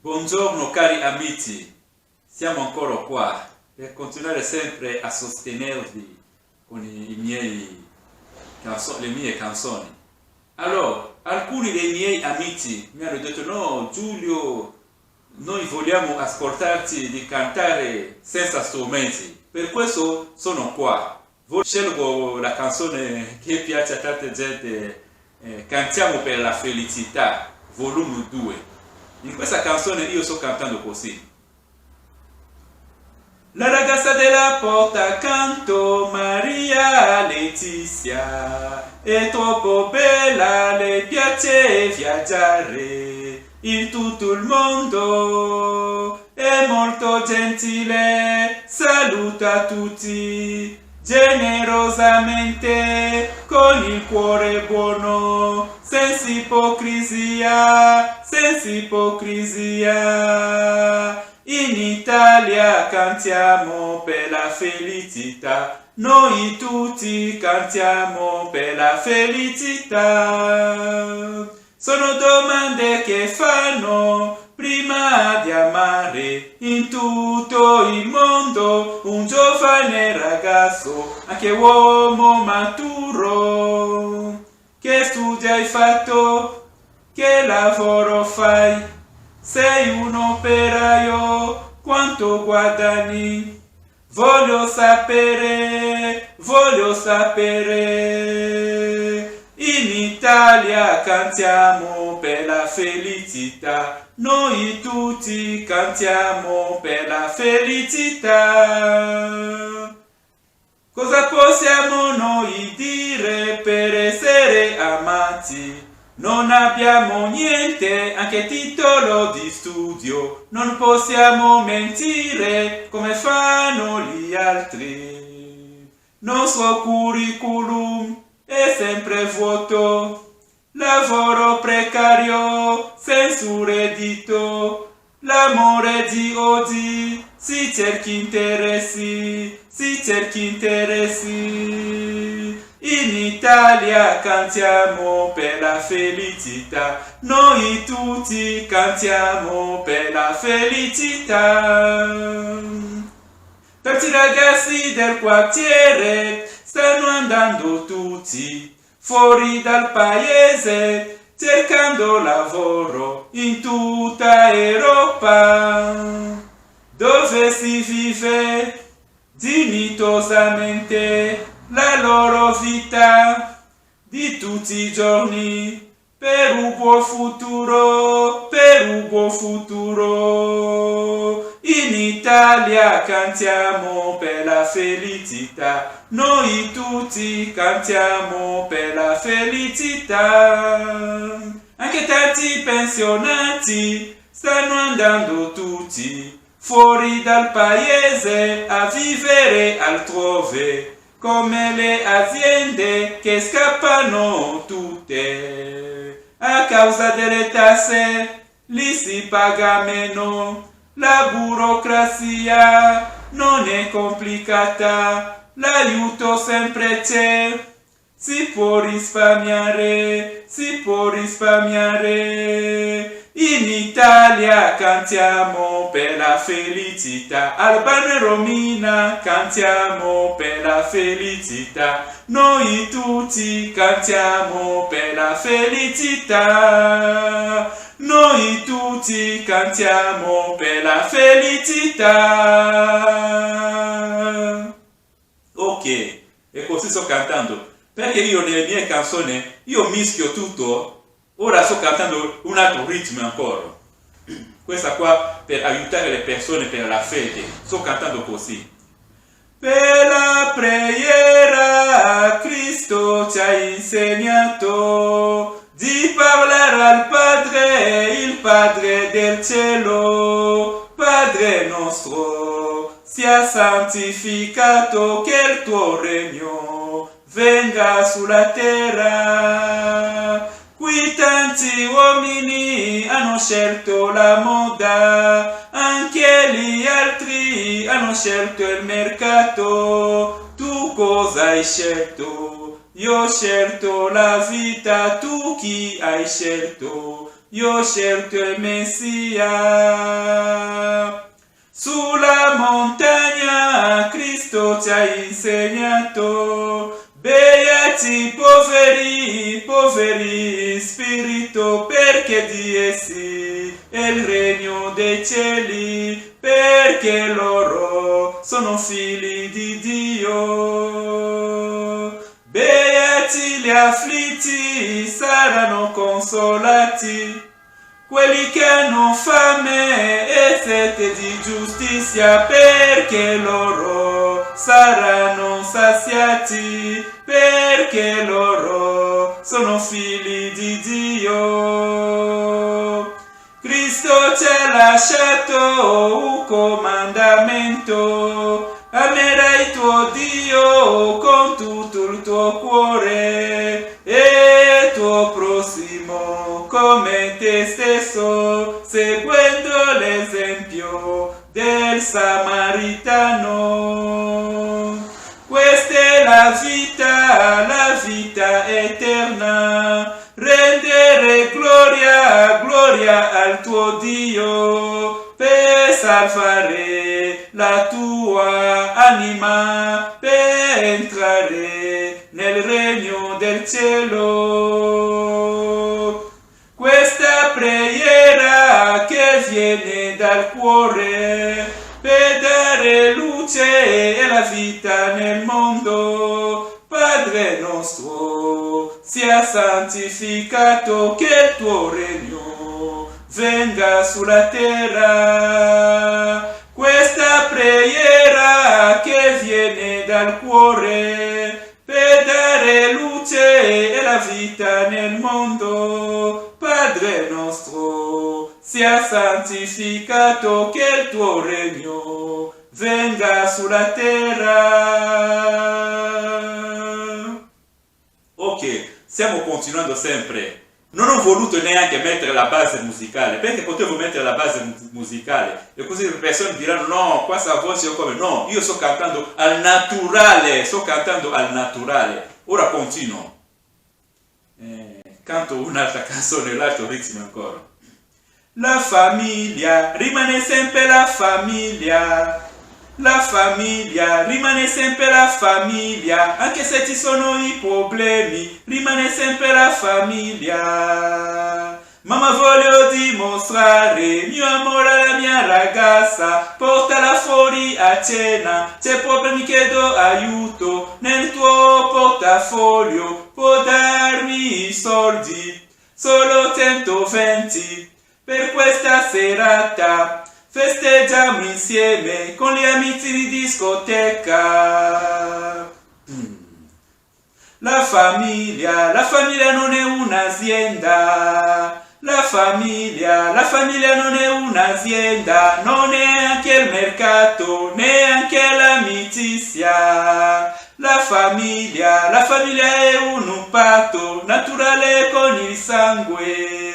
Buongiorno cari amici, siamo ancora qua per continuare sempre a sostenervi con le mie canzoni. Allora, alcuni dei miei amici mi hanno detto: no Giulio, noi vogliamo ascoltarci di cantare senza strumenti, per questo sono qua. Scelgo la canzone che piace a tanta gente, Cantiamo per la felicità, volume 2. In questa canzone io sto cantando così. La ragazza della porta accanto, Maria Letizia, è troppo bella, le piace viaggiare in tutto il mondo, è molto gentile, saluta tutti generosamente, con il cuore buono, senza ipocrisia, senza ipocrisia. In Italia cantiamo per la felicità, noi tutti cantiamo per la felicità. Sono domande che fanno prima di amare in tutto il mondo un giovane ragazzo, anche uomo maturo. Che studi hai fatto? Che lavoro fai? Sei un operaio? Quanto guadagni? Voglio sapere, voglio sapere. In Italia cantiamo per la felicità, noi tutti cantiamo per la felicità. Cosa possiamo noi dire per essere amati? Non abbiamo niente, anche titolo di studio, non possiamo mentire come fanno gli altri. Nostro curriculum è sempre vuoto, lavoro precario, senza reddito, l'amore di oggi, si cerchi interessi, si cerchi interessi. In Italia cantiamo per la felicità, noi tutti cantiamo per la felicità. Tanti ragazzi del quartiere stanno andando tutti fuori dal paese, cercando lavoro in tutta Europa, dove si vive dignitosamente la loro vita di tutti i giorni, per un buon futuro, per un buon futuro. In Italia cantiamo per la felicità, noi tutti cantiamo per la felicità. Anche tanti pensionati stanno andando tutti fuori dal paese a vivere altrove, come le aziende che scappano tutte. A causa delle tasse li si paga meno, la burocrazia non è complicata, l'aiuto sempre c'è, si può risparmiare, si può risparmiare. In Italia cantiamo per la felicità, Albano e Romina cantiamo per la felicità, noi tutti cantiamo per la felicità, noi tutti cantiamo per la felicità. Ok, e così sto cantando, perché io nelle mie canzoni io mischio tutto. Ora sto cantando un altro ritmo ancora. Questa qua per aiutare le persone per la fede. Sto cantando così. Per la preghiera Cristo ci ha insegnato di parlare al Padre, il Padre del cielo. Padre nostro, sia santificato, che il tuo regno venga sulla terra. Qui tanti uomini hanno scelto la moda, anche gli altri hanno scelto il mercato. Tu cosa hai scelto? Io ho scelto la vita, tu chi hai scelto? io ho scelto il Messia. Sulla montagna Cristo ci ha insegnato, beati poveri, poveri in spirito, perché di essi è il regno dei cieli, perché loro sono figli di Dio. Beati gli afflitti, saranno consolati, quelli che hanno fame e sete di giustizia, perché loro saranno saziati, perché loro sono figli di Dio. Cristo ci ha lasciato un comandamento: amerai tuo Dio con tutto il tuo cuore e tuo prossimo come te stesso, seguendo l'esempio del Samaritano. Questa è la vita eterna, rendere gloria al tuo Dio, per salvare la tua anima, per entrare nel regno del cielo. Questa preghiera che viene dal cuore, per dare luce e la vita nel mondo. Padre nostro, sia santificato, che il tuo regno venga sulla terra. Questa preghiera che viene dal cuore, per dare luce e la vita nel mondo. Padre nostro, sia santificato, che il tuo regno venga sulla terra. Ok, stiamo continuando sempre. Non ho voluto neanche mettere la base musicale, perché potevo mettere la base musicale e così le persone diranno: no, questa voce è come... No, io sto cantando al naturale, Ora continuo. Canto un'altra canzone, l'altro ritmo ancora. La famiglia rimane sempre la famiglia. La famiglia rimane sempre la famiglia, anche se ci sono i problemi, rimane sempre la famiglia. Mamma, voglio dimostrare il mio amore alla mia ragazza, portala fuori a cena, c'è problemi, chiedo aiuto, nel tuo portafoglio può darmi i soldi, solo 120 per questa serata. Festeggiamo insieme con gli amici di discoteca. La famiglia non è un'azienda. La famiglia non è un'azienda, non è anche il mercato, neanche l'amicizia. La famiglia è un patto naturale con il sangue.